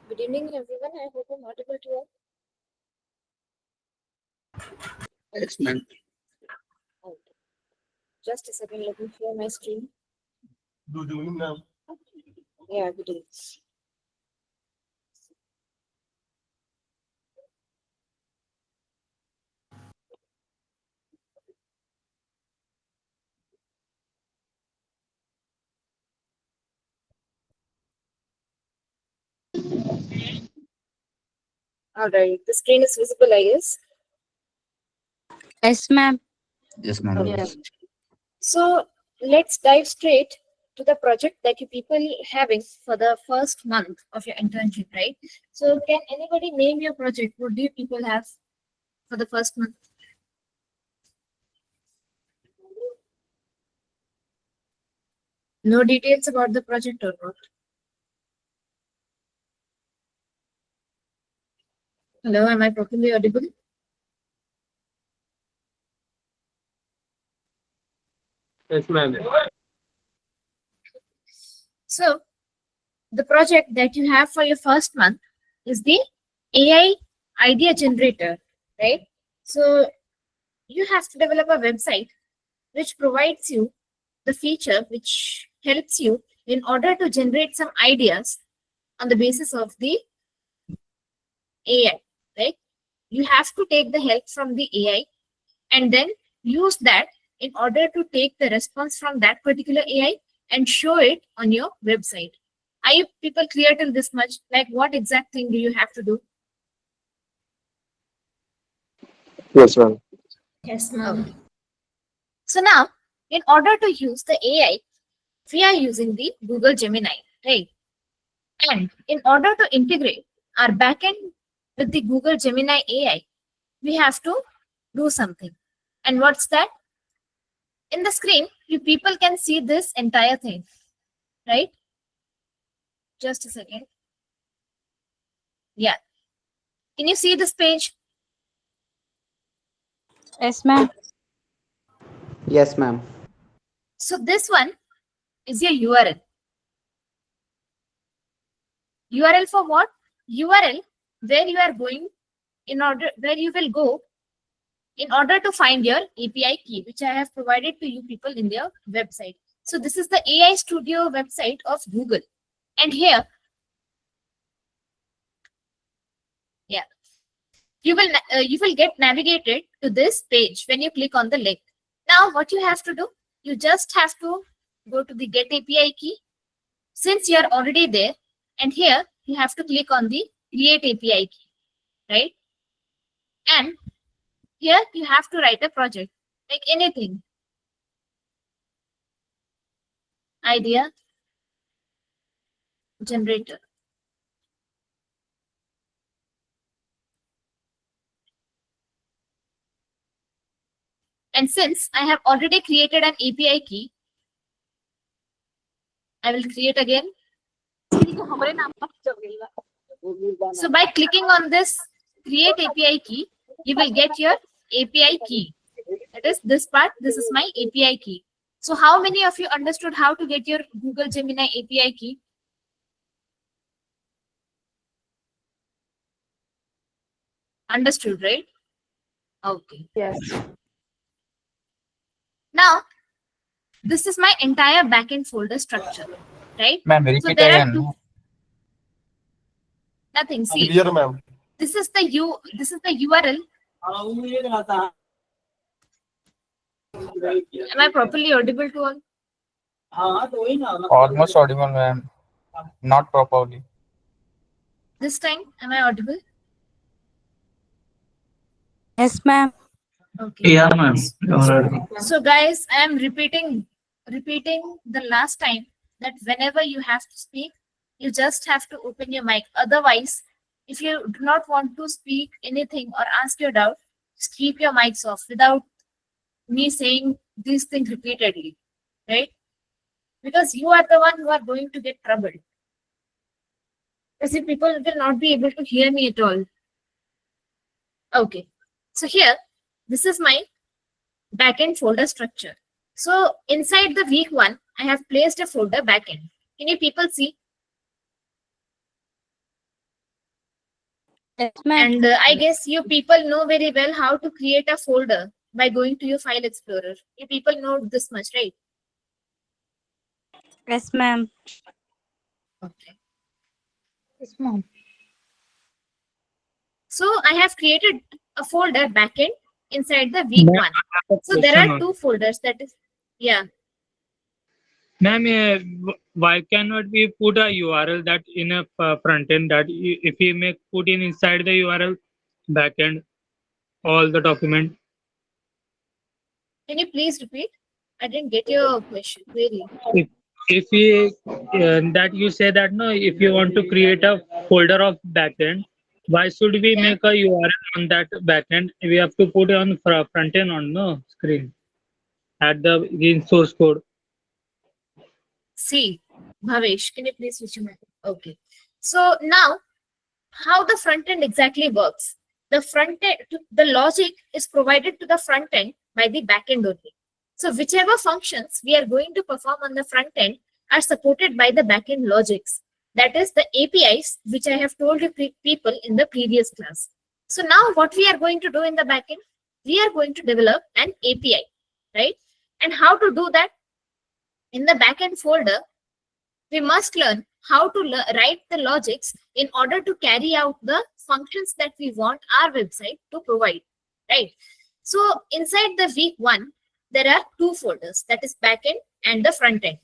Good evening, everyone. I hope I'm audible to you. Yes, ma'am. Okay. Just a second, let me share my screen. Good evening, ma'am. Yeah, good evening. All right, the screen is visible, I guess. Yes, ma'am. Yes, ma'am. Okay. Yes. So let's dive straight to the project that you people having for the first month of your internship, right? So can anybody name your project? What do you people have for the first month? No details about the project or what? Hello, am I properly audible? Yes, ma'am. So the project that you have for your first month is the AI idea generator, right? So you have to develop a website which provides you the feature which helps you in order to generate some ideas on the basis of the AI, right? You have to take the help from the AI and then use that in order to take the response from that particular AI and show it on your website. Are you people clear till this much? Like, what exact thing do you have to do? Yes, ma'am. Yes, ma'am. Okay. So now, in order to use the AI, we are using the Google Gemini, right? And in order to integrate our backend with the Google Gemini AI, we have to do something. And what's that? In the screen, you people can see this entire thing, right? Just a second. Yeah. Can you see this page? Yes, ma'am. Yes, ma'am. So this one is your URL. URL for what? URL where you are going where you will go in order to find your API key, which I have provided to you people in their website. So this is the AI Studio website of Google. And here, yeah, you will get navigated to this page when you click on the link. Now, what you have to do, you just have to go to the Get API key. Since you are already there, and here you have to click on the Create API key, right? And here you have to write a project, like anything. Idea generator. And since I have already created an API key, I will create again. So by clicking on this Create API key, you will get your API key. That is this part. This is my API key. So how many of you understood how to get your Google Gemini API key? Understood, right? Okay. Yes. Now, this is my entire backend folder structure, right? Ma'am, So there are nothing. See, clear, ma'am. this is the URL. Am I properly audible to all? Almost audible, ma'am. Not properly. This time, am I audible? Yes, ma'am. Okay. Yeah, ma'am. So guys, I am repeating the last time that whenever you have to speak, you just have to open your mic. Otherwise, if you do not want to speak anything or ask your doubt, just keep your mics off without me saying these things repeatedly, right? Because you are the one who are going to get troubled. Because if people will not be able to hear me at all. Okay. So here, this is my backend folder structure. So inside the week 1, I have placed a folder backend. Can you people see? Yes, ma'am. And I guess you people know very well how to create a folder by going to your file explorer. You people know this much, right? Yes, ma'am. Okay. Yes, ma'am. So I have created a folder backend inside the week one. So there are two folders. That is, yeah. Ma'am, why cannot we put a URL that in a front end that if we make put in inside the URL backend all the document? Can you please repeat? I didn't get your question. Query. If we that you say that no, if you want to create a folder of backend, why should we Yeah. make a URL on that backend? We have to put it on front end on no screen at the in source code. See, Bhavesh, can you please switch your mic? Okay. So now, how the front end exactly works? The front end, the logic is provided to the front end by the back end only. So whichever functions we are going to perform on the front end are supported by the back end logics. That is the APIs, which I have told you people in the previous class. So now what we are going to do in the back end, we are going to develop an API, right? And how to do that? In the backend folder, we must learn how to write the logics in order to carry out the functions that we want our website to provide, right? So inside the week one, there are two folders, that is backend and the front end.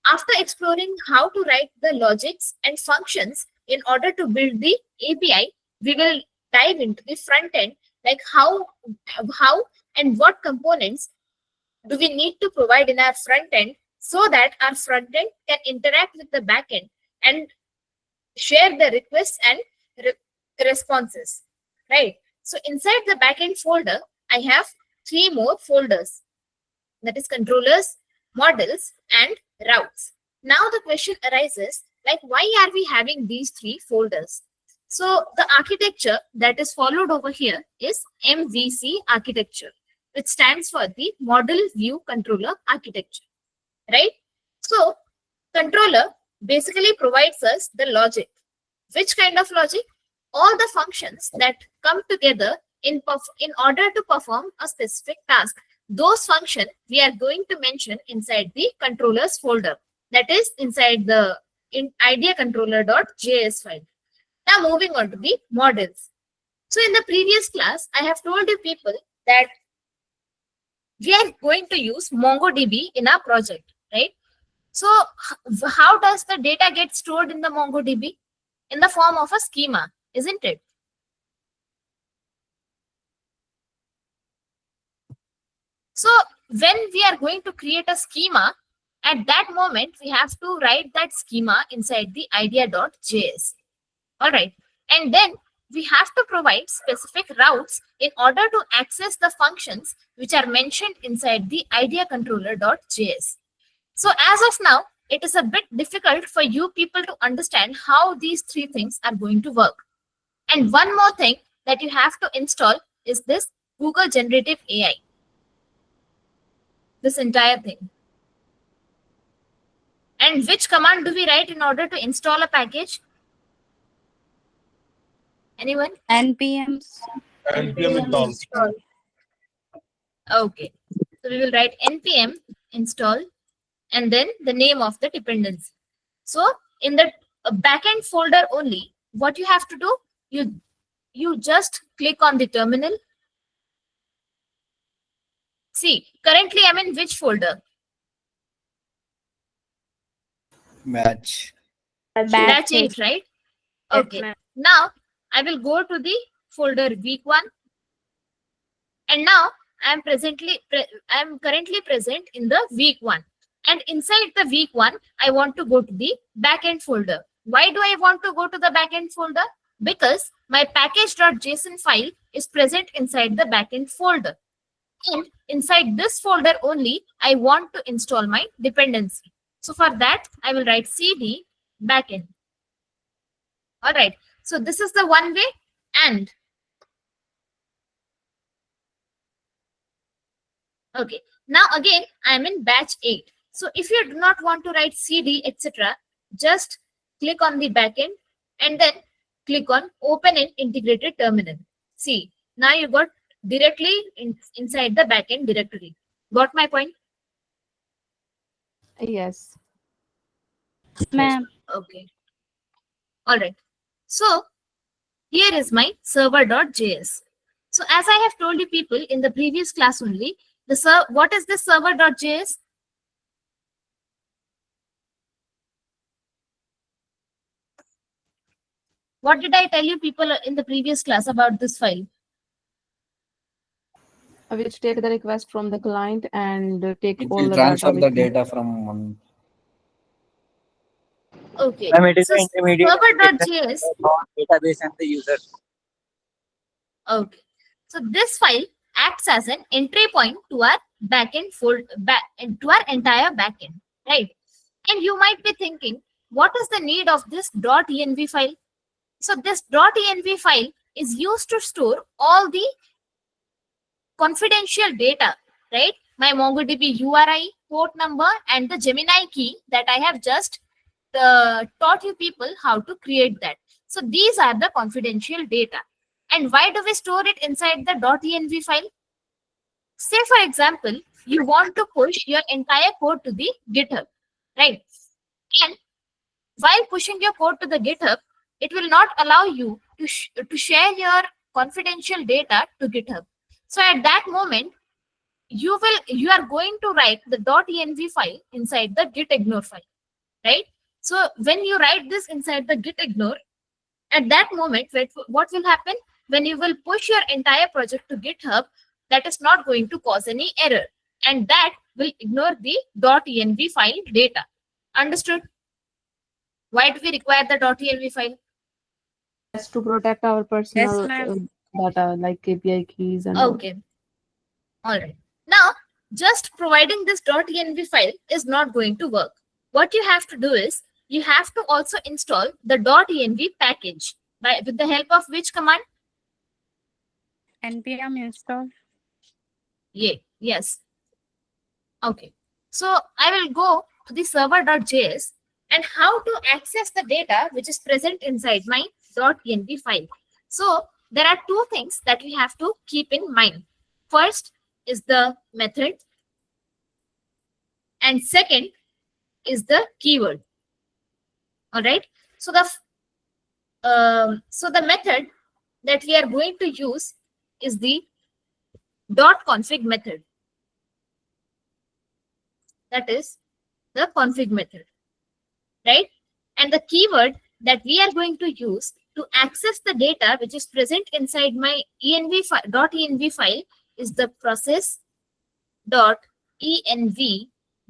After exploring how to write the logics and functions in order to build the API, we will dive into the front end, like how and what components do we need to provide in our front end so that our front end can interact with the back end and share the requests and responses, right? So inside the backend folder, I have three more folders, that is controllers, models, and routes. Now the question arises, like, why are we having these three folders? So the architecture that is followed over here is MVC architecture, which stands for the Model View Controller Architecture, right? So controller basically provides us the logic. Which kind of logic? All the functions that come together in order to perform a specific task. Those functions we are going to mention inside the controllers folder, that is inside the ideacontroller.js file. Now moving on to the models. So in the previous class, I have told you people that we are going to use MongoDB in our project, right? So how does the data get stored in the MongoDB? In the form of a schema, isn't it? So when we are going to create a schema, at that moment, we have to write that schema inside the idea.js. All right. And then we have to provide specific routes in order to access the functions which are mentioned inside the ideacontroller.js. So as of now, it is a bit difficult for you people to understand how these three things are going to work. And one more thing that you have to install is this Google Generative AI. This entire thing. And which command do we write in order to install a package? Anyone? NPM. Install. Okay. So we will write npm install and then the name of the dependency. So in the backend folder only, what you have to do, you just click on the terminal. See, currently I'm in which folder? Batch. Batch 8, right? Yes, Okay. ma'am. Now I will go to the folder week 1. And now I am currently present in the week 1. And inside the week 1, I want to go to the backend folder. Why do I want to go to the backend folder? Because my package.json file is present inside the backend folder. And inside this folder only, I want to install my dependency. So for that, I will write cd backend. All right. So this is the one way. And okay. Now again, I am in batch 8. So if you do not want to write cd, etc., just click on the backend and then click on open in integrated terminal. See, now you got directly inside the backend directory. Got my point? Yes. Ma'am. Okay. All right. So here is my server.js. So as I have told you people in the previous class only, what is this server.js? What did I tell you people in the previous class about this file? Which take the request from the client and take It all will the transfer data. the with it. data from one. Okay. Ma'am, it is So the intermediate server.js. database and the user. Okay. So this file acts as an entry point to our backend to our entire backend, right? And you might be thinking, what is the need of this .env file? So this .env file is used to store all the confidential data, right? My MongoDB URI, port number, and the Gemini key that I have just taught you people how to create that. So these are the confidential data. And why do we store it inside the .env file? Say, for example, you want to push your entire code to the GitHub, right? And while pushing your code to the GitHub, it will not allow you to share your confidential data to GitHub. So at that moment, you are going to write the .env file inside the gitignore file, right? So when you write this inside the gitignore, at that moment, what will happen? When you will push your entire project to GitHub, that is not going to cause any error, and that will ignore the .env file data. Understood? Why do we require the .env file? Just to protect our personal ma'am. data like API keys and all. Okay. All right. Now, just providing this .env file is not going to work. What you have to do is, you have to also install the .env package with the help of which command? npm install. Yes. Okay. So I will go to the server.js and how to access the data which is present inside my .env file. So there are two things that we have to keep in mind. First is the method, and second is the keyword. All right. So the method that we are going to use is the .config method. That is the config method, right? And the keyword that we are going to use to access the data which is present inside my .env file is the process.env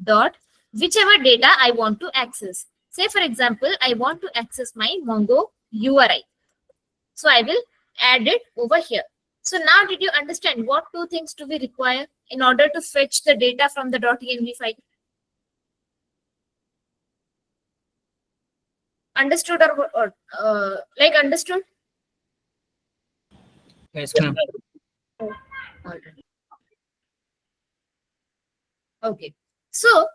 dot whichever data I want to access. Say, for example, I want to access my Mongo URI. So I will add it over here. So now did you understand what two things do we require in order to fetch the data from the .env file? Understood or like understood? Yes, ma'am. All right. Okay. So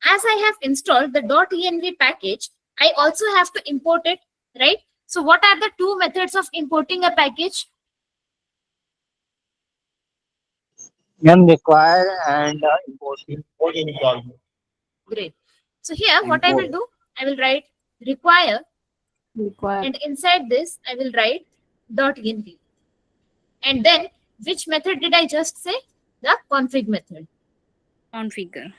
as I have installed the .env package, I also have to import it, right? So what are the two methods of importing a package? Ma'am, require and importing. Great. So here what I will do, I will write require, and inside this I will write .env. And then which method did I just say? The config method. Configure.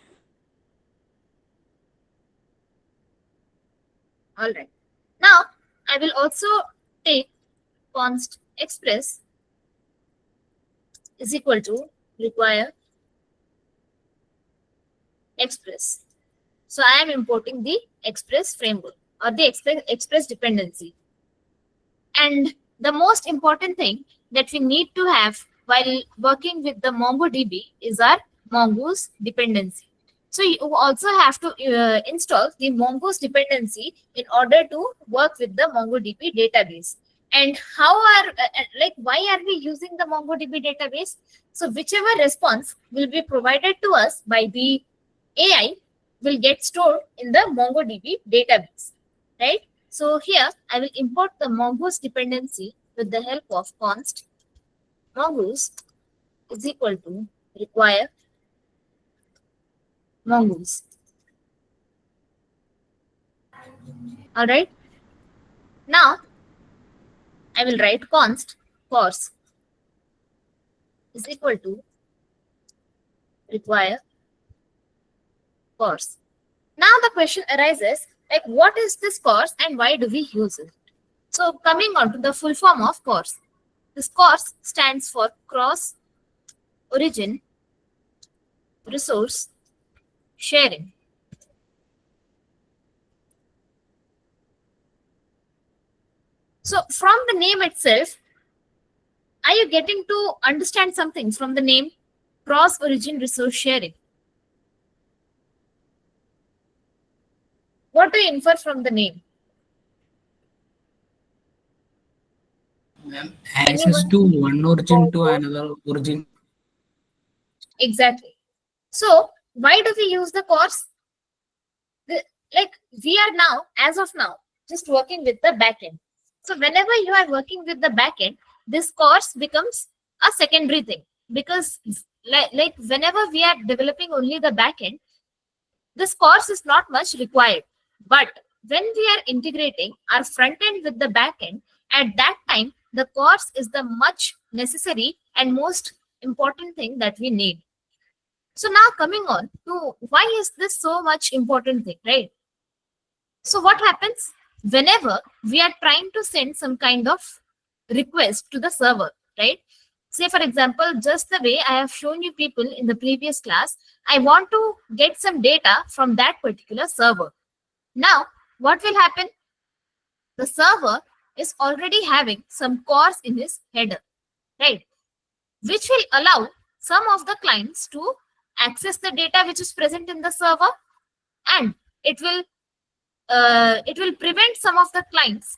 All right. Now I will also take const express is equal to require express. So I am importing the express framework or the express dependency. And the most important thing that we need to have while working with the MongoDB is our Mongoose dependency. So you also have to install the Mongoose dependency in order to work with the MongoDB database. And why are we using the MongoDB database? So whichever response will be provided to us by the AI will get stored in the MongoDB database, right? So here I will import the mongoose dependency with the help of const mongoose is equal to require mongoose. All right. Now I will write const course is equal to require course. Now the question arises, like, what is this course and why do we use it? So coming on to the full form of course. This course stands for cross origin resource sharing. So from the name itself, are you getting to understand something from the name cross origin resource sharing? What do you infer from the name? Access to one origin to another origin. Exactly. So why do we use the course? Like we are now, as of now, just working with the backend. So whenever you are working with the backend, this course becomes a secondary thing, because like whenever we are developing only the backend, this course is not much required. But when we are integrating our front end with the backend, at that time the course is the much necessary and most important thing that we need. So now coming on to why is this so much important thing, right? So what happens whenever we are trying to send some kind of request to the server, right? Say for example, just the way I have shown you people in the previous class, I want to get some data from that particular server. Now, what will happen? The server is already having some course in his header, right? Which will allow some of the clients to access the data which is present in the server, and it will prevent some of the clients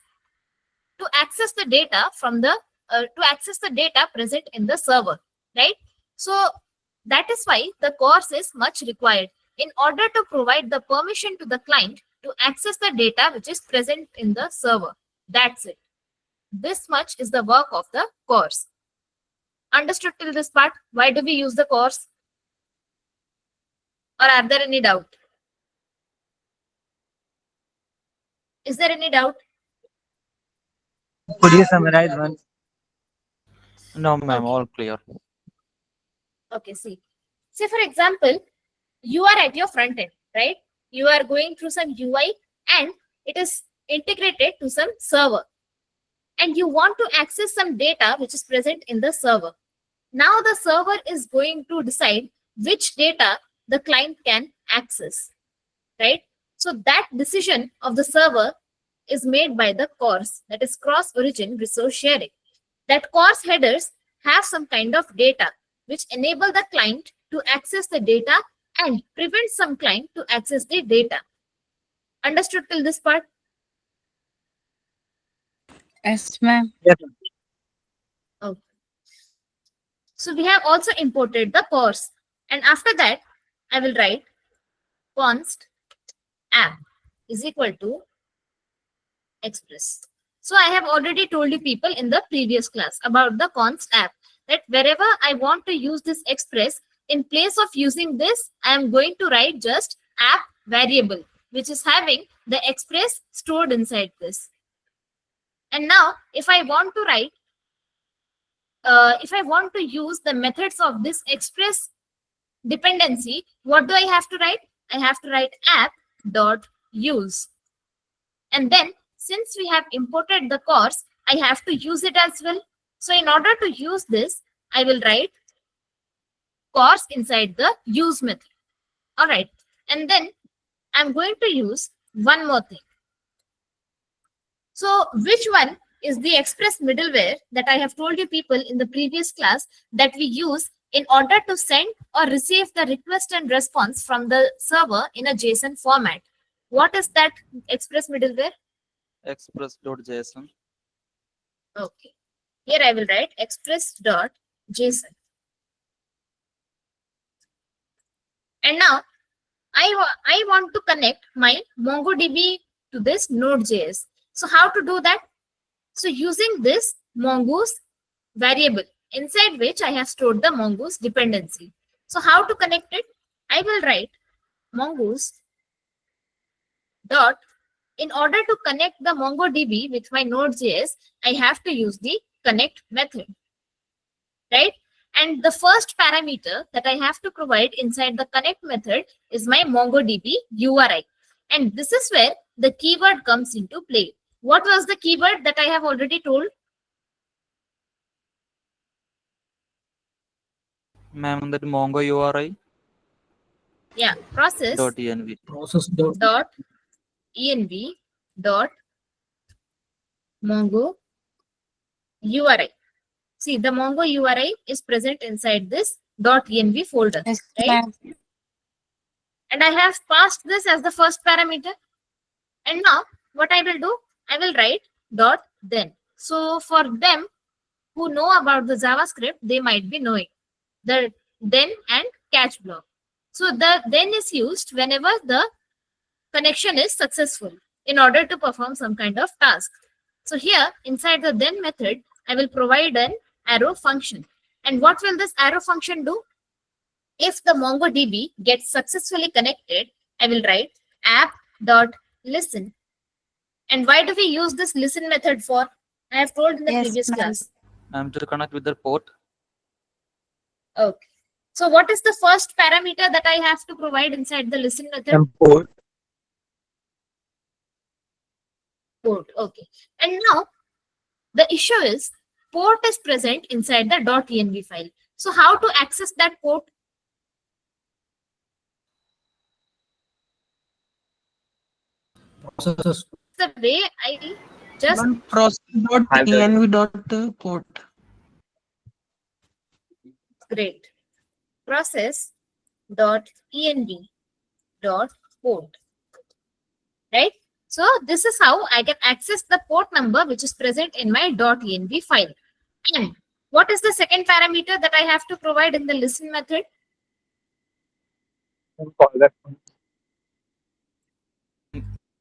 to access the data from the present in the server, right? So that is why the course is much required in order to provide the permission to the client to access the data which is present in the server. That's it. This much is the work of the course. Understood till this part? Why do we use the course? Or are there any doubt? Is there any doubt? Could you summarize once? No, ma'am, Okay. all clear. Okay, see. Say for example, you are at your front end, right? You are going through some UI and it is integrated to some server. And you want to access some data which is present in the server. Now the server is going to decide which data the client can access, right? So that decision of the server is made by the course, that is cross origin resource sharing. That course headers have some kind of data which enable the client to access the data and prevent some client to access the data. Understood till this part? Yes, ma'am. Yes. Okay. So we have also imported the course, and after that I will write const app is equal to express. So I have already told you people in the previous class about the const app, that wherever I want to use this express, in place of using this, I am going to write just app variable, which is having the express stored inside this. And now if I want to write, if I want to use the methods of this express dependency, what do I have to write? I have to write app dot use. And then since we have imported the course, I have to use it as well. So in order to use this, I will write course inside the use method. All right. And then I'm going to use one more thing. So which one is the express middleware that I have told you people in the previous class that we use in order to send or receive the request and response from the server in a JSON format? What is that express middleware? Express.json. Okay. Here I will write express.json. And now I want to connect my MongoDB to this Node.js. So how to do that? So using this mongoose variable inside which I have stored the mongoose dependency. So how to connect it? I will write mongoose dot. In order to connect the MongoDB with my Node.js, I have to use the connect method, right? And the first parameter that I have to provide inside the connect method is my MongoDB URI. And this is where the keyword comes into play. What was the keyword that I have already told? Ma'am, that Mongo URI Yeah, process dot env. Process dot dot env dot mongo URI. See, the Mongo URI is present inside this .env folder, Yes, right? ma'am. And I have passed this as the first parameter. And now what I will do, I will write dot then. So for them who know about the JavaScript, they might be knowing the then and catch block. So the then is used whenever the connection is successful in order to perform some kind of task. So here inside the then method, I will provide an arrow function. And what will this arrow function do? If the MongoDB gets successfully connected, I will write app.listen. And why do we use this listen method for? I have told in the Yes, previous ma'am. class. I'm to connect with the port. Okay. So what is the first parameter that I have to provide inside the listen method? Import. Port. Okay. And now the issue is port is present inside the .env file. So how to access that port? process The way I just process dot env dot port. great process dot env dot port, right? So this is how I can access the port number which is present in my .env file. And what is the second parameter that I have to provide in the listen method?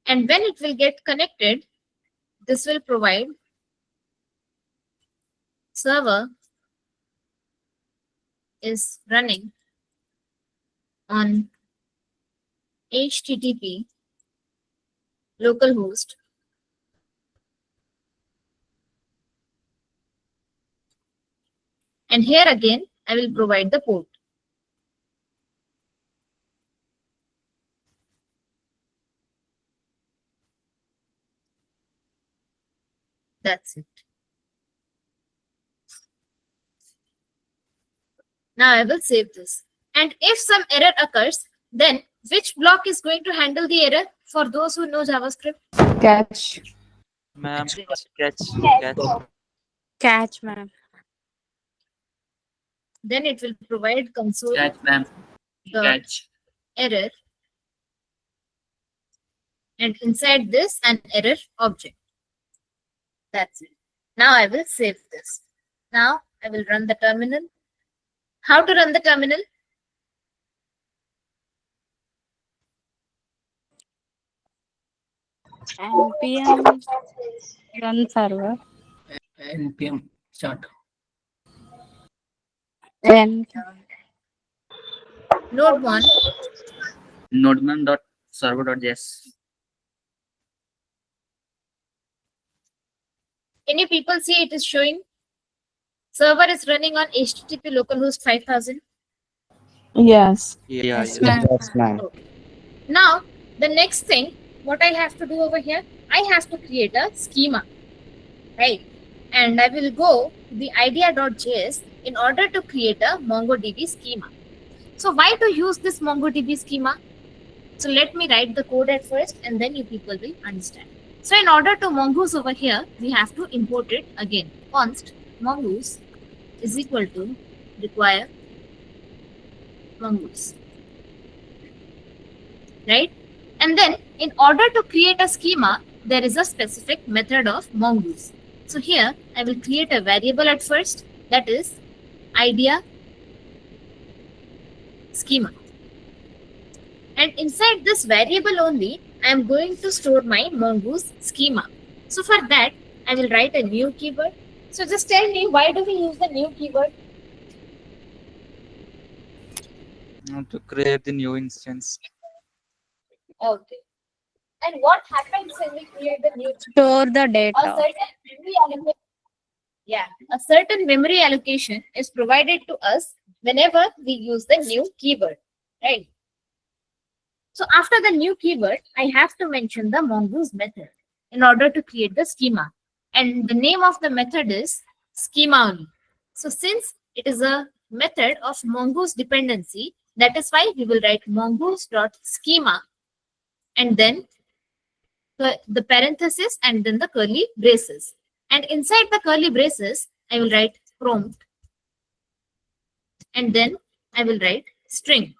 And when it will get connected, this will provide server is running on HTTP localhost and here again I will provide the port. That's it. Now I will save this. And if some error occurs, then which block is going to handle the error for those who know JavaScript? Catch. Ma'am, catch. Catch, ma'am. Then it will provide console Catch, ma'am. dot Catch. error and inside this an error object. That's it. Now I will save this. Now I will run the terminal. How to run the terminal? npm run server. npm start. N Node 1. Nodman dot server dot js. Can you people see it is showing? Server is running on HTTP localhost 5000. Yes. Yeah, Yes, yeah. ma'am. Yes, ma'am. Now, the next thing, what I have to do over here, I have to create a schema, right? And I will go to the idea.js in order to create a MongoDB schema. So why to use this MongoDB schema? So let me write the code at first and then you people will understand. So in order to mongoose over here, we have to import it again. Const mongoose is equal to require mongoose, right? And then in order to create a schema, there is a specific method of mongoose. So here I will create a variable at first, that is idea schema. And inside this variable only, I am going to store my mongoose schema. So for that, I will write a new keyword. So just tell me, why do we use the new keyword? To create the new instance. Okay. And what happens when we create the new keyword? Store the A data. certain memory allocation. Yeah, a certain memory allocation is provided to us whenever we use the new keyword, right? So after the new keyword, I have to mention the mongoose method in order to create the schema. And the name of the method is schema only. So since it is a method of mongoose dependency, that is why we will write mongoose.schema and then the parenthesis and then the curly braces. And inside the curly braces, I will write prompt and then I will write string.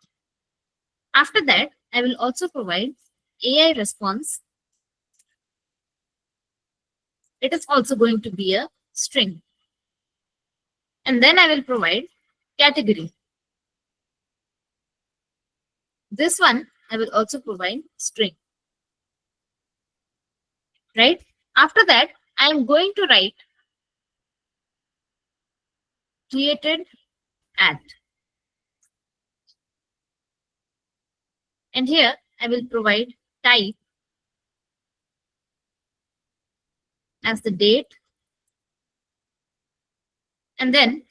After that, I will also provide AI response. It is also going to be a string. And then I will provide category. This one, I will also provide string. Right? After that, I am going to write created at. And here, I will provide type as the date. And then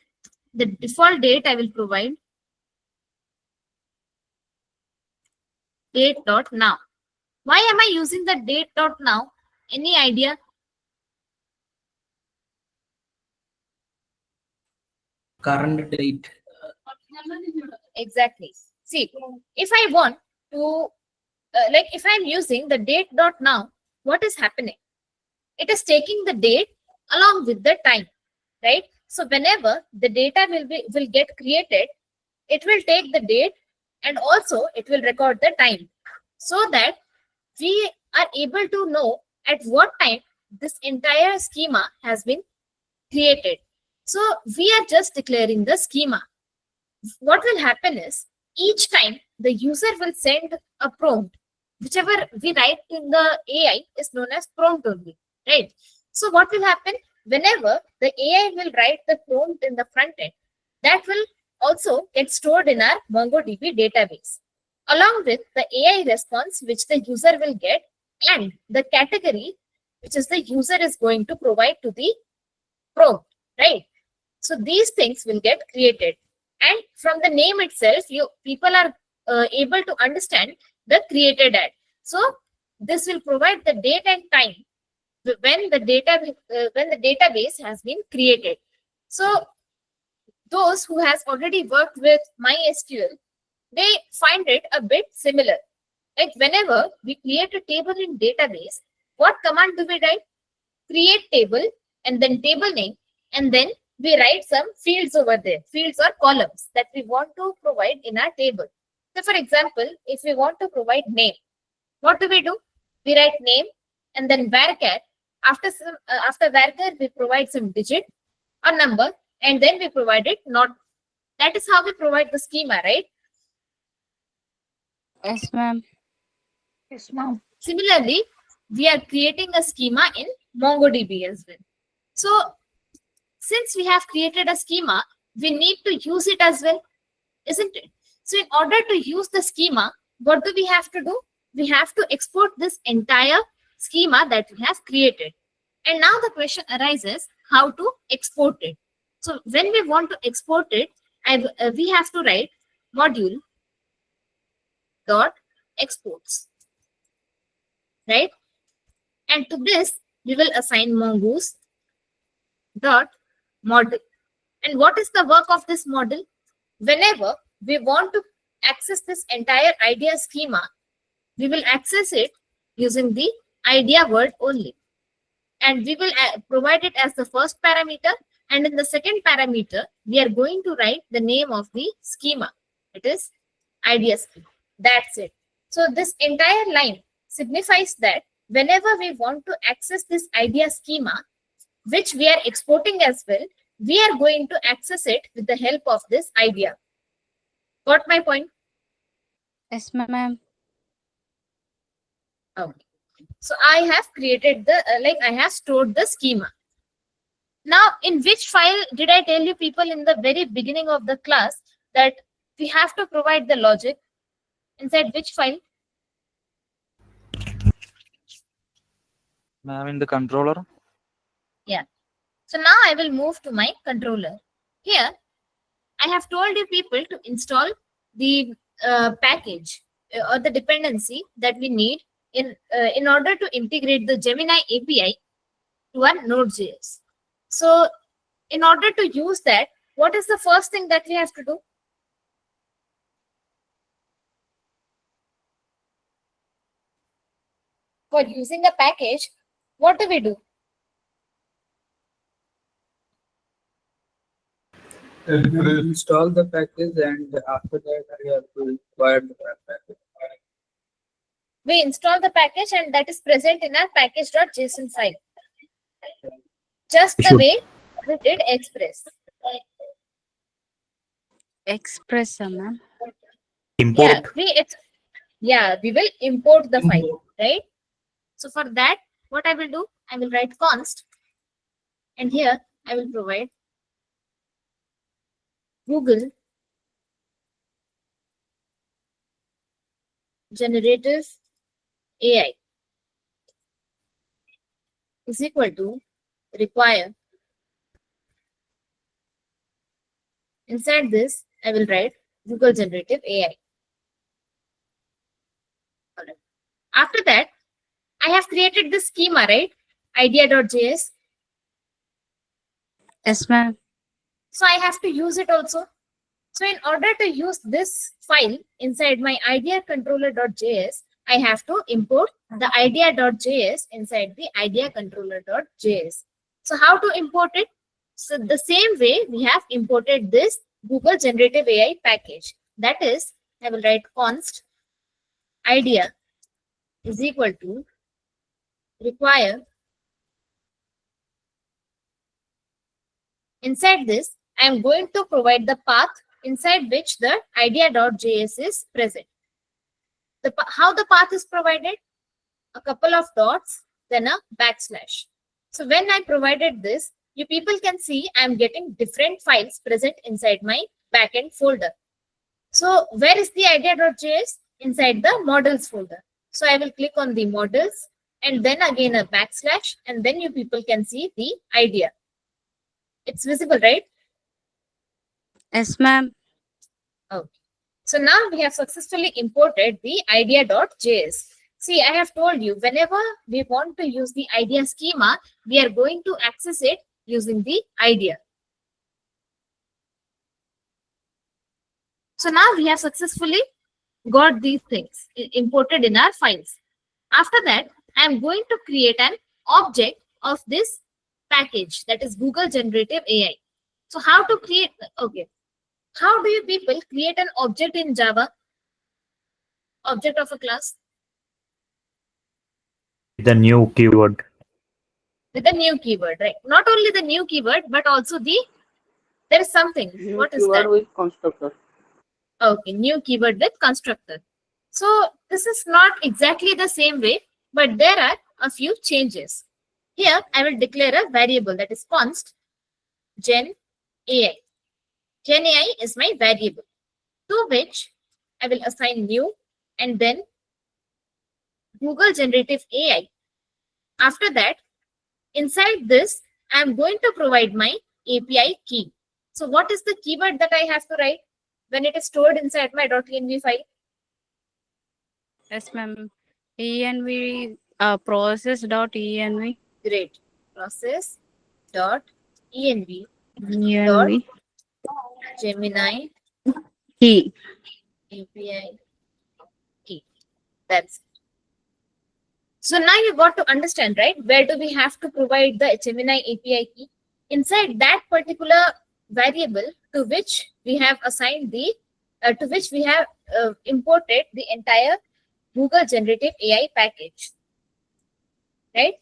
the default date, I will provide date.now. Why am I using the date.now? Any idea? Current date. Exactly. See, if I want to, like if I'm using the date.now, what is happening? It is taking the date along with the time, right? So whenever the data will get created, it will take the date and also it will record the time so that we are able to know at what time this entire schema has been created. So we are just declaring the schema. What will happen is each time the user will send a prompt, whichever we write in the AI is known as prompt only, right? So what will happen whenever the AI will write the prompt in the front end, that will also get stored in our MongoDB database, along with the AI response which the user will get and the category which is the user is going to provide to the prompt, right? So these things will get created. And from the name itself, people are able to understand the created at. So this will provide the date and time when the database has been created. So those who has already worked with MySQL, they find it a bit similar. Like whenever we create a table in database, what command do we write? Create table and then table name, and then we write some fields over there, fields or columns that we want to provide in our table. So for example, if we want to provide name, what do? We write name and then varchar. After varchar, we provide some digit or number and then we provide it not. That is how we provide the schema, right? Yes, ma'am. Yes, ma'am. Similarly, we are creating a schema in MongoDB as well. So since we have created a schema, we need to use it as well, isn't it? So in order to use the schema, what do we have to do? We have to export this entire schema that we have created. And now the question arises, how to export it? So when we want to export it, we have to write module dot exports, right? And to this, we will assign mongoose dot model. And what is the work of this model? Whenever we want to access this entire idea schema, we will access it using the idea word only. And we will provide it as the first parameter. And in the second parameter, we are going to write the name of the schema. It is idea schema. That's it. So this entire line signifies that whenever we want to access this idea schema, which we are exporting as well, we are going to access it with the help of this idea. Got my point? Yes, ma'am. Okay. So I have created the, I have stored the schema. Now, in which file did I tell you people in the very beginning of the class that we have to provide the logic? Inside which file? Ma'am, in the controller. Yeah. So now I will move to my controller. Here, I have told you people to install the package or the dependency that we need in order to integrate the Gemini API to our Node.js. So in order to use that, what is the first thing that we have to do? For using a package, what do we do? Install the package, and after that we have to require the package. We install the package and that is present in our package.json file. Just the way we did Express. Express, ma'am. Yeah, we will import the file, right? So for that, what I will do, I will write const, and here I will provide Google generative AI is equal to require. Inside this, I will write Google generative AI. Alright. After that, I have created this schema, right? Idea.js. Yes, ma'am. So I have to use it also. So in order to use this file inside my idea controller.js, I have to import the idea.js inside the idea controller.js. So how to import it? So the same way we have imported this Google generative AI package. That is, I will write const idea is equal to require. Inside this, I am going to provide the path inside which the idea.js is present. How the path is provided? A couple of dots, then a backslash. So when I provided this, you people can see I am getting different files present inside my backend folder. So where is the idea.js? Inside the models folder. So I will click on the models and then again a backslash, and then you people can see the idea. It's visible, right? Yes, ma'am. Okay. So now we have successfully imported the idea.js. See, I have told you, whenever we want to use the idea schema, we are going to access it using the idea. So now we have successfully got these things imported in our files. After that, I am going to create an object of this package, that is Google generative AI. So how to create? Okay. How do you people create an object in Java? Object of a class? The new keyword. With a new keyword, right? Not only the new keyword, but also there is something. What is that? With constructor. Okay, new keyword with constructor. So this is not exactly the same way, but there are a few changes. Here, I will declare a variable, that is const gen AI. Gen AI is my variable, to which I will assign new and then Google generative AI. After that, inside this, I am going to provide my API key. So what is the keyword that I have to write when it is stored inside my .env file? Yes, ma'am. env process.env. Great. Process dot env env Gemini key. API key. That's it. So now you got to understand, right? Where do we have to provide the Gemini API key? Inside that particular variable to which we have assigned to which we have imported the entire Google generative AI package, right?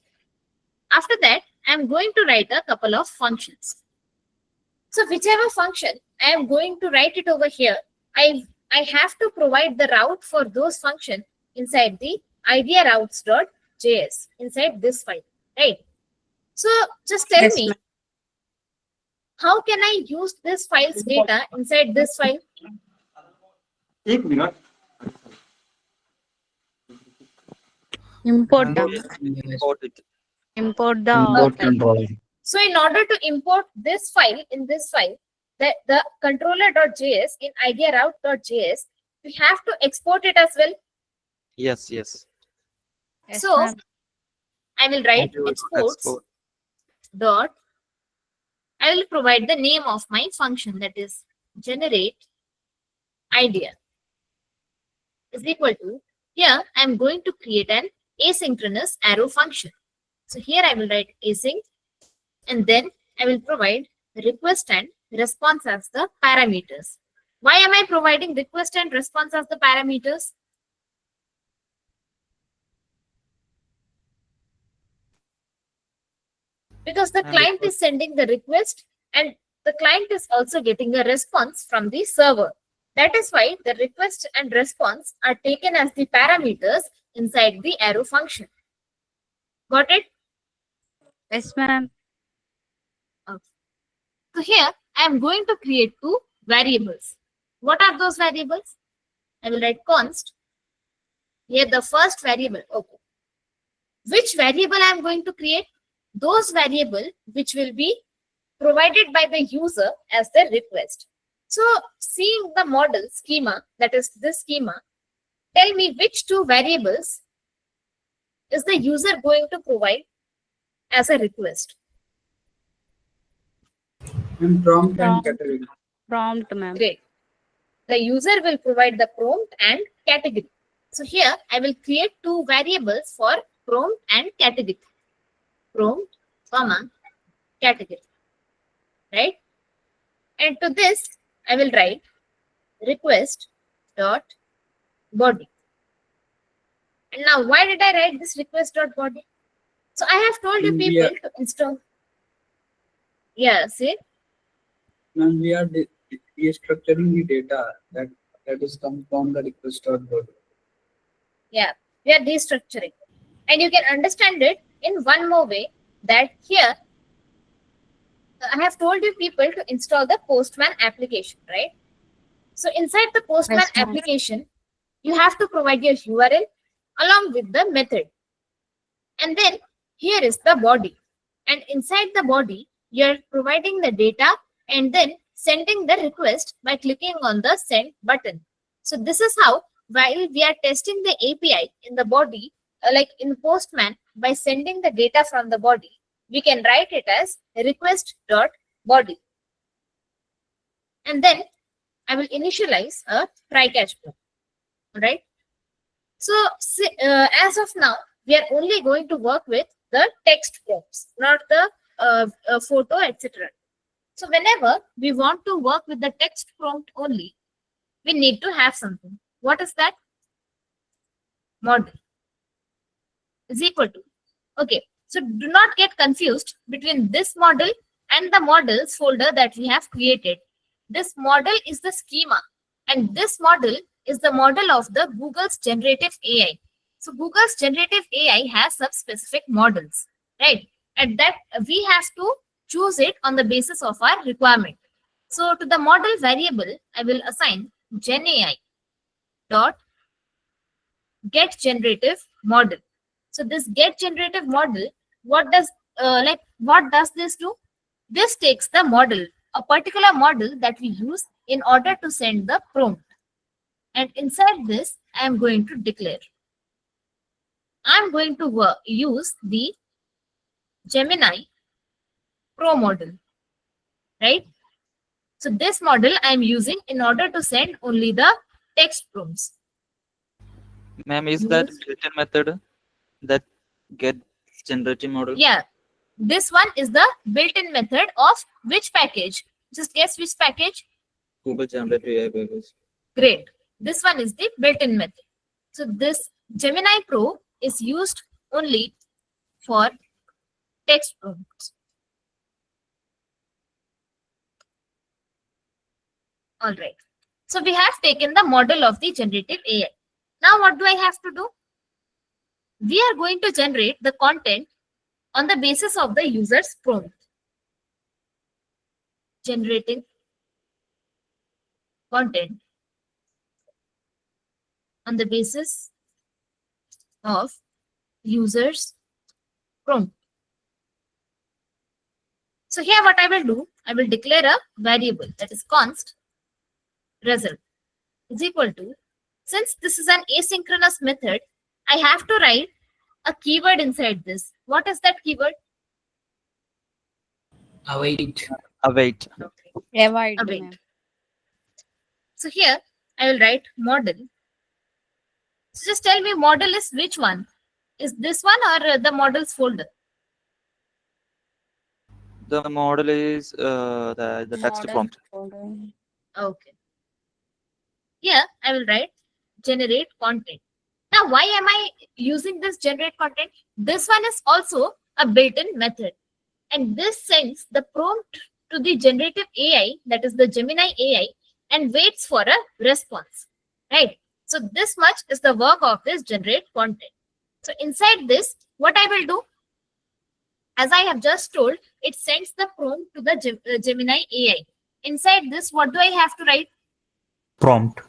After that, I'm going to write a couple of functions. So whichever function I am going to write it over here, I have to provide the route for those functions inside the idea routes dot .js inside this file, right? So just tell Yes, me, ma'am. how can I use this file's data inside this file? Import And them. import it. Import the Import Okay. controller. So in order to import this file in this file, the controller.js in idearoute.js, we have to export it as well. Yes, yes. Yes, So ma'am. I will write And you will exports export. dot. I will provide the name of my function, that is generate idea is equal to, here I am going to create an asynchronous arrow function. So here I will write async, and then I will provide request and response as the parameters. Why am I providing request and response as the parameters? Because the And client is sending the request and the client is also getting a response from the server. That is why the request and response are taken as the parameters inside the arrow function. Got it? Yes, ma'am. Okay. So here I am going to create two variables. What are those variables? I will write const. Here the first variable. Okay. Which variable I am going to create? Those variable which will be provided by the user as the request. So seeing the model schema, that is this schema, tell me which two variables is the user going to provide as a request. And prompt and Prompt. category. Prompt, ma'am. Great. The user will provide the prompt and category. So here I will create two variables for prompt and category. Prompt, comma, category. Right? And to this I will write request dot body. And now why did I write this request dot body? So I have told you And people to install. Yeah, see? Now we are restructuring the data that is come from the request or body. Yeah, we are destructuring. And you can understand it in one more way, that here I have told you people to install the Postman application, right? So inside the Postman Yes, ma'am. application, you have to provide your URL along with the method. And then here is the body. And inside the body, you're providing the data and then sending the request by clicking on the send button. So this is how, while we are testing the API in the body, like in Postman, by sending the data from the body, we can write it as request.body. And then I will initialize a try catch block. All right. So as of now, we are only going to work with the text prompts, not the photo, etc. So whenever we want to work with the text prompt only, we need to have something. What is that? Model is equal to. Okay, so do not get confused between this model and the models folder that we have created. This model is the schema, and this model is the model of the Google's generative AI. So Google's generative AI has some specific models, right? And that we have to choose it on the basis of our requirement. So to the model variable, I will assign GenAI dot get generative model. So this get generative model, what does this do? This takes the model, a particular model that we use in order to send the prompt. And inside this, I am going to declare. I'm going to use the Gemini Pro model, right? So this model I'm using in order to send only the text prompts. Ma'am, is that built-in method that get generative model? Yeah, this one is the built-in method of which package? Just guess which package? Google generative AI package. Great. This one is the built-in method. So this Gemini Pro is used only for text prompts. All right. So we have taken the model of the generative AI. Now what do I have to do? we are going to generate the content on the basis of the user's prompt. Generating content on the basis of user's prompt. So here what I will do, I will declare a variable that is const result is equal to, since this is an asynchronous method, I have to write a keyword inside this. What is that keyword? Await. Await. Avoid, Await. ma'am. So here I will write model. So just tell me model is which one? Is this one or the models folder? The model is the text Model prompt. folder. Okay. Here I will write generate content. Now why am I using this generate content? This one is also a built-in method, and this sends the prompt to the generative AI, that is the Gemini AI, and waits for a response, right? So this much is the work of this generate content. So inside this, what I will do, as I have just told, it sends the prompt to the Gemini AI. Inside this, what do I have to write? Prompt.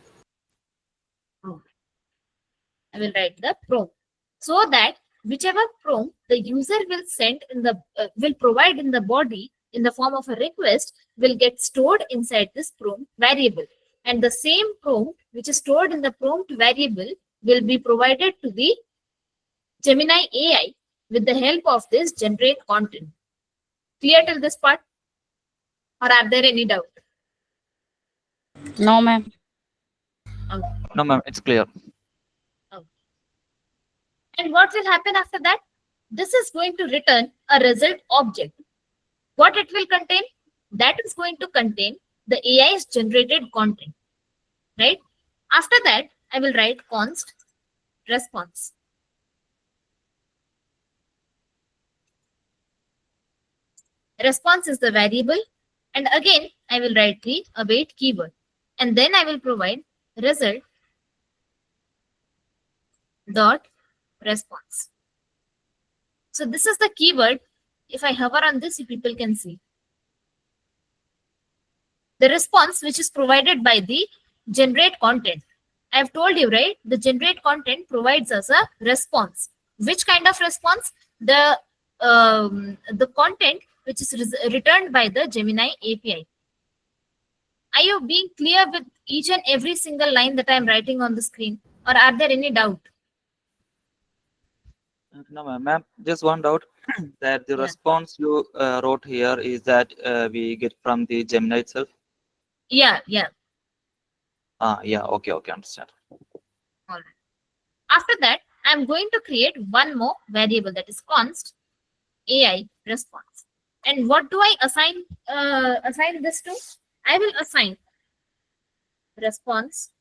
I will write the prompt, so that whichever prompt the user will send in the will provide in the body in the form of a request will get stored inside this prompt variable, and the same prompt which is stored in the prompt variable will be provided to the Gemini AI with the help of this generate content. Clear till this part, or are there any doubt? No, ma'am. No, ma'am, it's clear. And what will happen after that? This is going to return a result object. What it will contain? That is going to contain the AI's generated content, right? After that, I will write const response. Response is the variable, and again I will write the await keyword, and then I will provide result dot response. So this is the keyword. If I hover on this, you people can see the response which is provided by the generate content. I have told you, right? The generate content provides us a response. Which kind of response? The content which is returned by the Gemini API. Are you being clear with each and every single line that I am writing on the screen, or are there any doubt? No, ma'am. Just one doubt that the Yeah. response you wrote here is that we get from the Gemini itself. Yeah. Yeah. Okay. Understand. All right. After that, I'm going to create one more variable, that is const AI response. And what do I assign this to? I will assign response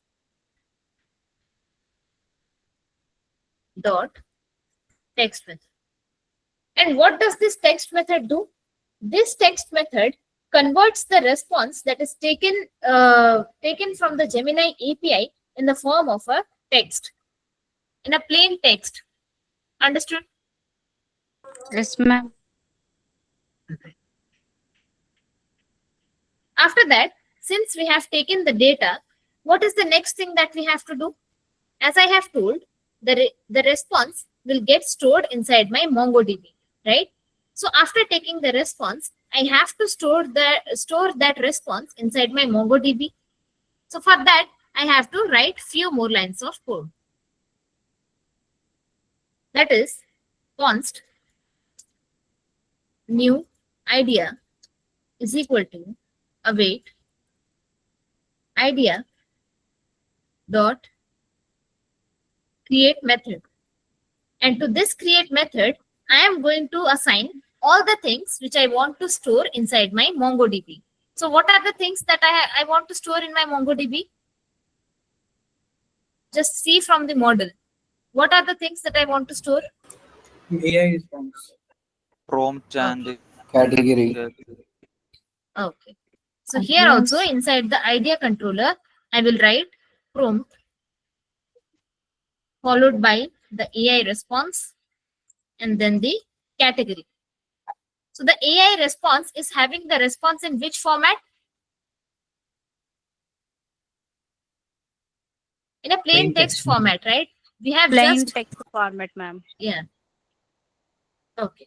dot text method. And what does this text method do? This text method converts the response that is taken from the Gemini API in the form of a text, in a plain text. Understood? Yes, ma'am. After that, since we have taken the data, what is the next thing that we have to do? As I have told, the response will get stored inside my MongoDB, right? So after taking the response, I have to store that response inside my MongoDB. So for that, I have to write few more lines of code. That is const new idea is equal to await idea dot create method, and to this create method I am going to assign all the things which I want to store inside my MongoDB. So what are the things that I want to store in my MongoDB? Just see from the model. What are the things that I want to store? AI response. Prompt and Category. Okay. So here also inside the idea controller, I will write prompt followed by the AI response, and then the category. So the AI response is having the response in which format? In a plain text format, right? We have Plain just, text format, ma'am. yeah. Okay.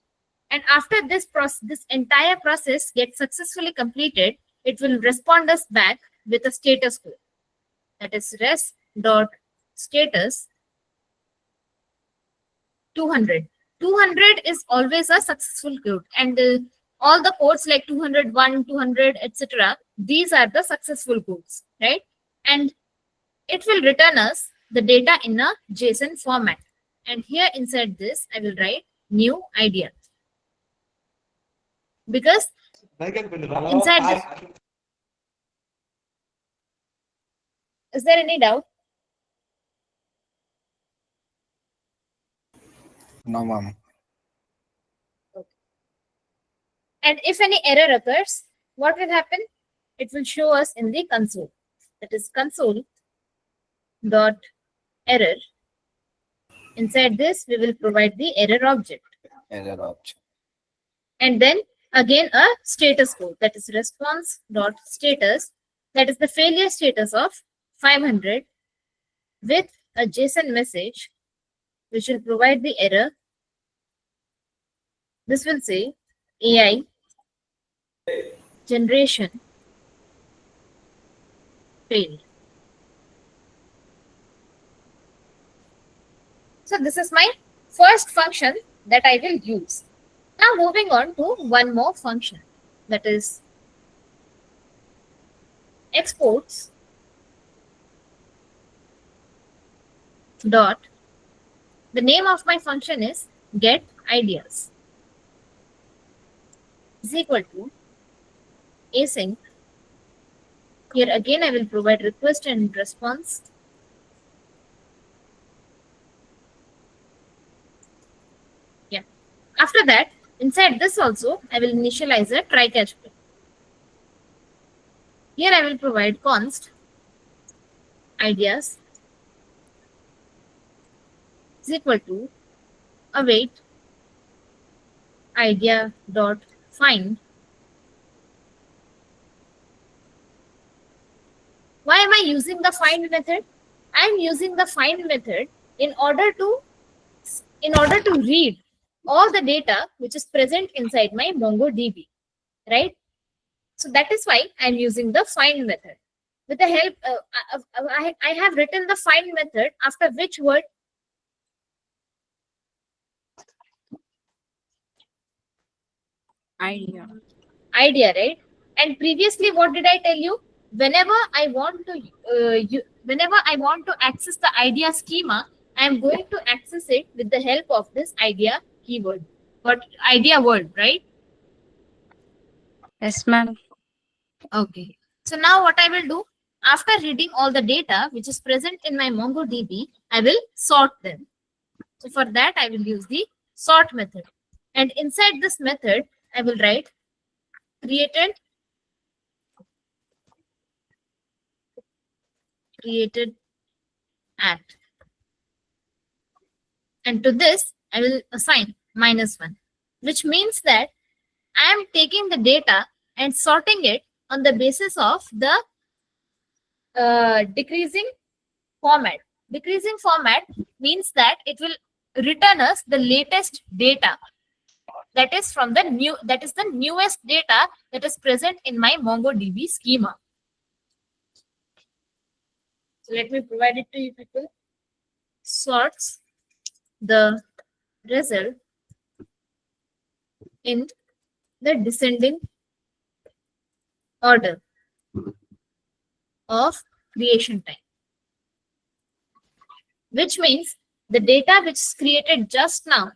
And after this process, this entire process gets successfully completed, it will respond us back with a status code. That is res.status 200. 200 is always a successful code, and all the codes like 201, 200, etc. These are the successful codes, right? And it will return us the data in a JSON format. And here inside this, I will write new idea. Because inside this, is there any doubt? No, ma'am. And if any error occurs, what will happen? It will show us in the console. That is console.error. Inside this, we will provide the error object. Error object. And then again a status code, that is response.status, that is the failure status of 500 with a JSON message which will provide the error. This will say AI generation failed. So this is my first function that I will use. Now moving on to one more function, that is exports dot, the name of my function is get ideas, is equal to async. Here again I will provide request and response. Yeah. After that, inside this also I will initialize a try catch block. Here I will provide const ideas is equal to await idea dot find. Why am I using the find method? I am using the find method in order to read all the data which is present inside my MongoDB, right? So that is why I'm using the find method. With the help, I have written the find method after which word? Idea. Idea, right? And previously, what did I tell you? Whenever I want to access the idea schema, I am going to access it with the help of this idea keyword, but idea word, right? Yes, ma'am. Okay. So now what I will do, after reading all the data which is present in my MongoDB, I will sort them. So for that, I will use the sort method. And inside this method, I will write created at. And to this, I will assign -1, which means that I am taking the data and sorting it on the basis of the decreasing format. Decreasing format means that it will return us the latest data. That is the newest data that is present in my MongoDB schema. So let me provide it to you people. Sorts the result in the descending order of creation time, which means the data which is created just now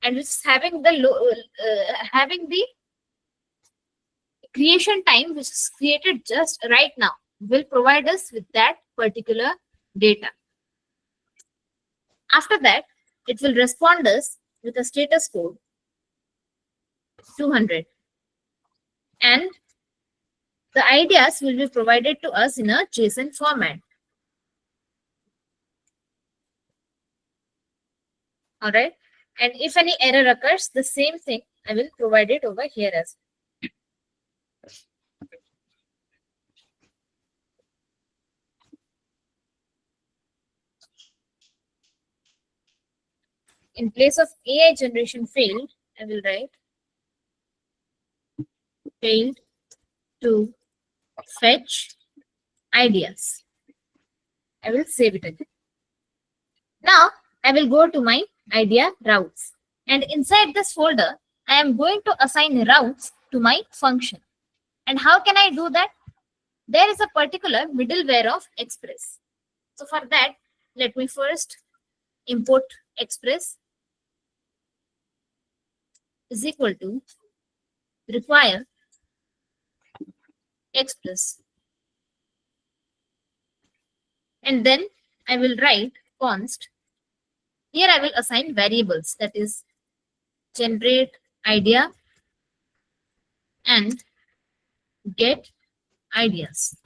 and which is having the creation time which is created just right now will provide us with that particular data. After that, it will respond us with a status code 200, and the ideas will be provided to us in a JSON format. All right. And if any error occurs, the same thing I will provide it over here as well. In place of AI generation failed, I will write failed to fetch ideas. I will save it again. Now I will go to my idea routes, and inside this folder I am going to assign routes to my function. And how can I do that? There is a particular middleware of Express. So for that, let me first import Express is equal to require Express, and then I will write const. Here I will assign variables, that is generate idea and get ideas.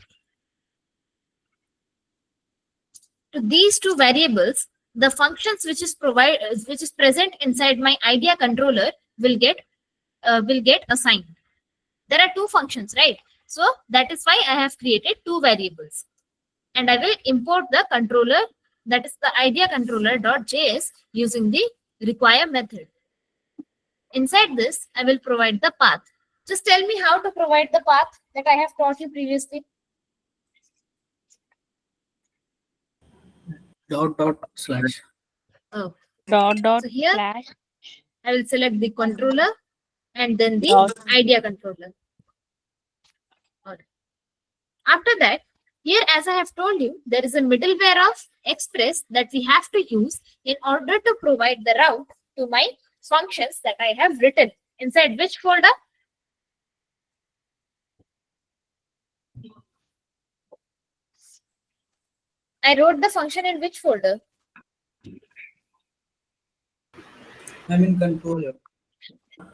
To these two variables, the functions which is present inside my idea controller will get assigned. There are two functions, right? So that is why I have created two variables, and I will import the controller, that is the idea controller.js, using the require method. Inside this, I will provide the path. Just tell me how to provide the path that I have taught you previously. // Oh, Dot so here slash I will select the controller and then the dot. idea controller. All right. After that, here, as I have told you, there is a middleware of Express that we have to use in order to provide the route to my functions that I have written inside which folder? I wrote the function in which folder? I'm in controller.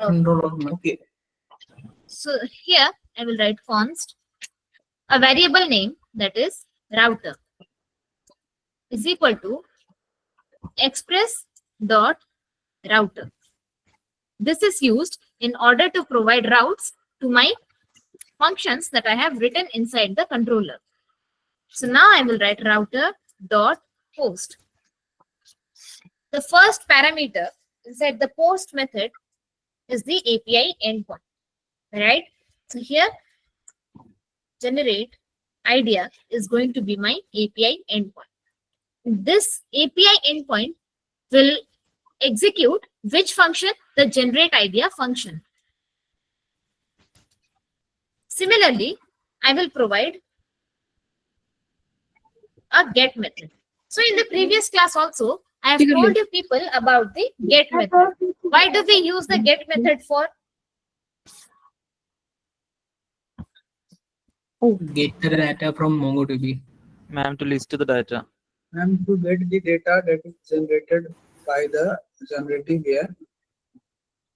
Okay. So here I will write const a variable name, that is router, is equal to express dot router. This is used in order to provide routes to my functions that I have written inside the controller. So now I will write router dot post. The first parameter inside the post method is the API endpoint, right? So here generate idea is going to be my API endpoint. This API endpoint will execute which function? The generate idea function. Similarly, I will provide a get method. So in the previous class also, I have told you people about the get method. Why do we use the get method for? Get the data from MongoDB. Ma'am, to list the data. And to get the data that is generated by the generative AI,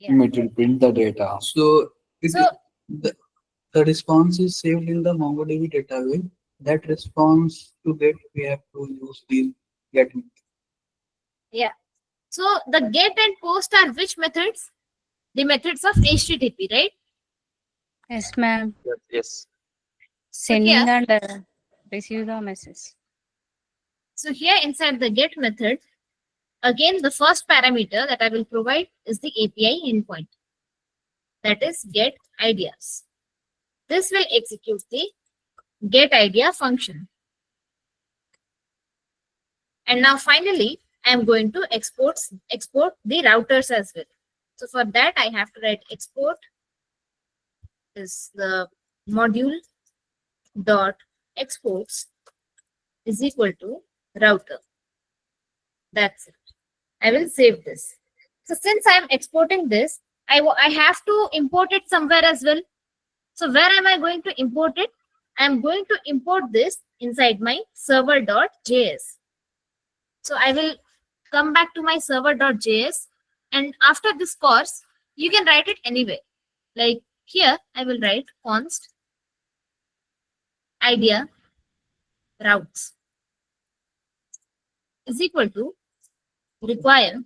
It will print the data. so, So the response is saved in the MongoDB database. That response to get, we have to use the get method. yeah. So the get and post are which methods? The methods of HTTP, right? Yes, ma'am. Yes. Yes. Sending here- and receive the message. So here inside the get method, again the first parameter that I will provide is the API endpoint, that is get ideas. This will execute the get idea function. And now finally, I am going to export the routers as well. So for that, I have to write export is the module dot exports is equal to router. That's it. I will save this. So since I am exporting this, I have to import it somewhere as well. So where am I going to import it? I am going to import this inside my server.js. So I will come back to my server.js, and after this course, you can write it anywhere. Like here, I will write const idea routes is equal to require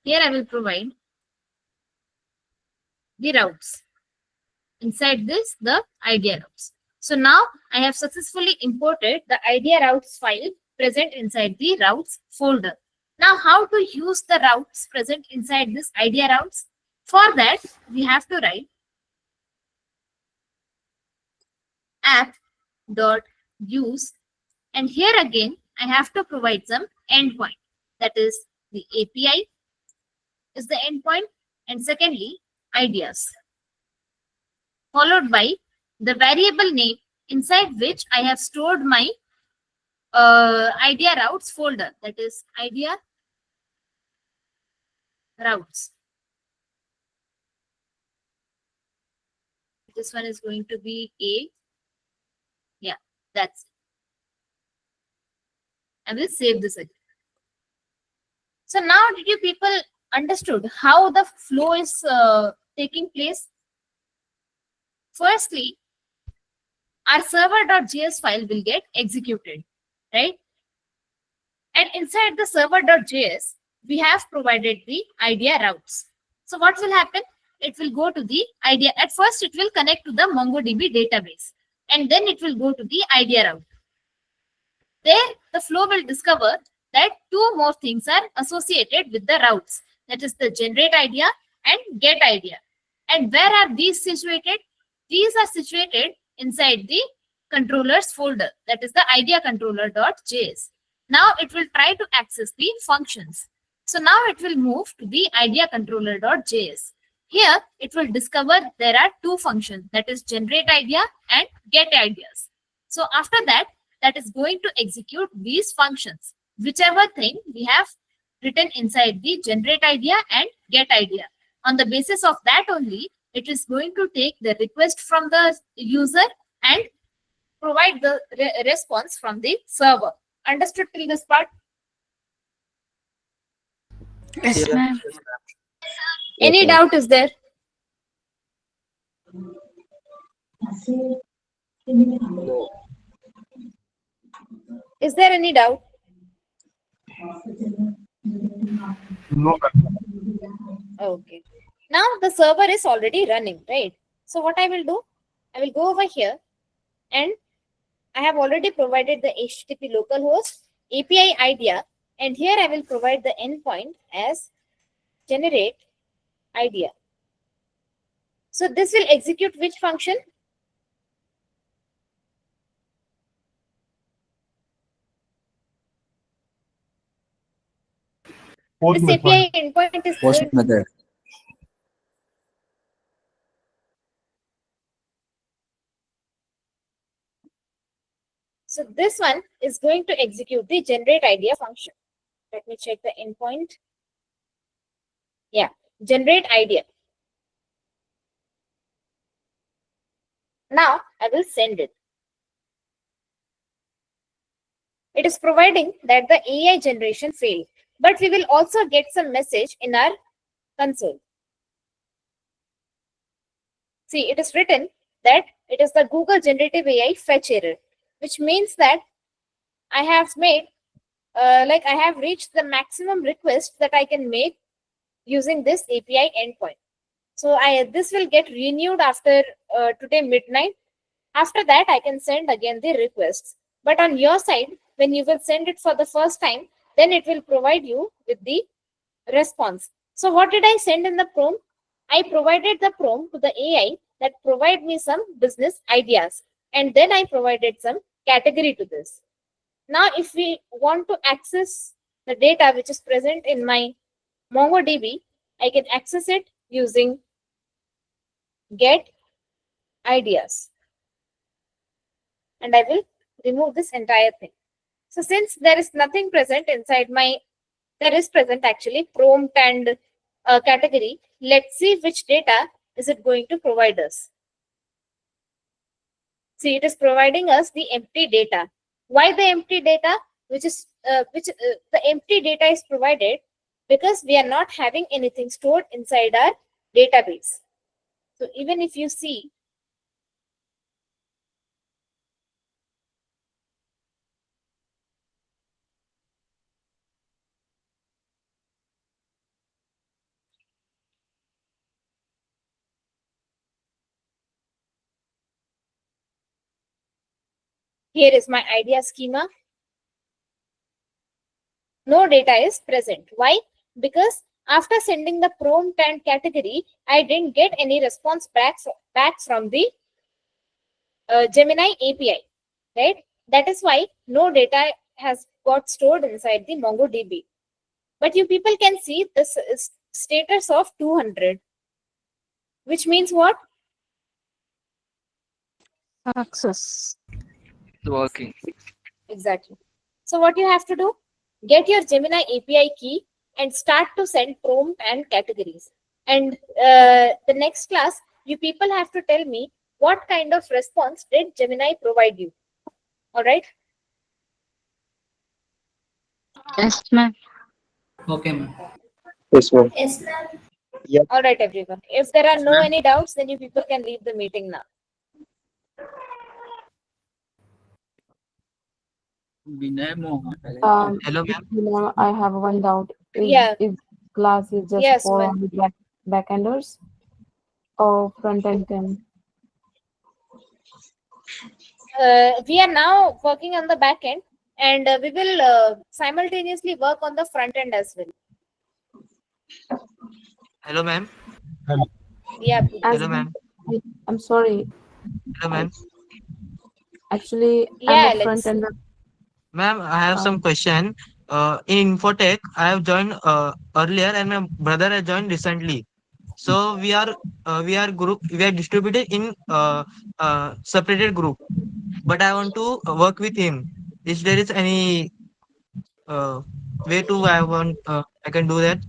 Here I will provide the routes. Inside this, the idea routes. So now I have successfully imported the idea routes file present inside the routes folder. Now how to use the routes present inside this idea routes? For that, we have to write app.use, and here again I have to provide some endpoint, that is the API is the endpoint, and secondly ideas, followed by the variable name inside which I have stored my idea routes folder, that is idea routes. This one is going to be A. Yeah, that's it. I will save this again. So now did you people understood how the flow is taking place? Firstly, our server.js file will get executed, right? And inside the server.js, we have provided the idea routes. So what will happen? It will go to the idea. At first, it will connect to the MongoDB database, and then it will go to the idea route. There, the flow will discover that two more things are associated with the routes. That is the generate idea and get idea. And where are these situated? These are situated inside the controllers folder. That is the idea controller.js. Now it will try to access the functions. So now it will move to the idea controller.js. Here it will discover there are two functions, that is generate idea and get ideas. So after that, that is going to execute these functions, whichever thing we have written inside the generate idea and get idea. On the basis of that only, it is going to take the request from the user and provide the response from the server. Understood till this part? Yes, Yeah. ma'am. Any doubt is there? Is there any doubt? No. Okay. Now the server is already running, right? So what I will do, I will go over here and I have already provided the HTTP localhost API idea, and here I will provide the endpoint as generate idea. So this will execute which function? This API endpoint is Post going. method. So this one is going to execute the generate idea function. Let me check the endpoint. Yeah, generate idea. Now I will send it. It is providing that the AI generation failed, but we will also get some message in our console. See, it is written that it is the Google generative AI fetch error, which means that I have made, I have reached the maximum request that I can make using this API endpoint. So this will get renewed after today midnight. After that, I can send again the requests. But on your side, when you will send it for the first time, then it will provide you with the response. So what did I send in the prompt? I provided the prompt to the AI that provide me some business ideas. And then I provided some category to this. Now, if we want to access the data which is present in my MongoDB, I can access it using get ideas. And I will remove this entire thing. So since there is nothing present inside there is present actually prompt and category, let's see which data is it going to provide us. See, it is providing us the empty data. Why the empty data? The empty data is provided because we are not having anything stored inside our database. So even if you see, Here is my idea schema. No data is present. Why? Because after sending the prompt and category, I didn't get any response back from the Gemini API, right? That is why no data has got stored inside the MongoDB. But you people can see this is status of 200, which means what? Success. It's working. Exactly. So what you have to do? Get your Gemini API key and start to send prompt and categories. And the next class, you people have to tell me what kind of response did Gemini provide you. All right. Yes, ma'am. Okay, ma'am. Yes, ma'am. Yes, ma'am. All right, everyone. If there are no any doubts, then you people can leave the meeting now. Hello, ma'am. I have one doubt. Yeah. Is class is just Yes, for ma'am. only backenders or front-end team? We are now working on the back end, and we will simultaneously work on the front end as well. Hello, ma'am. Yeah. As Hello, ma'am. I'm sorry. Hello, ma'am. Actually, Yeah, I'm a Alex. front-end. Ma'am, I have some question. In Infotech, I have joined earlier, and my brother has joined recently. So we are distributed in separated group. But I want to work with him. If there is any way to I can do that.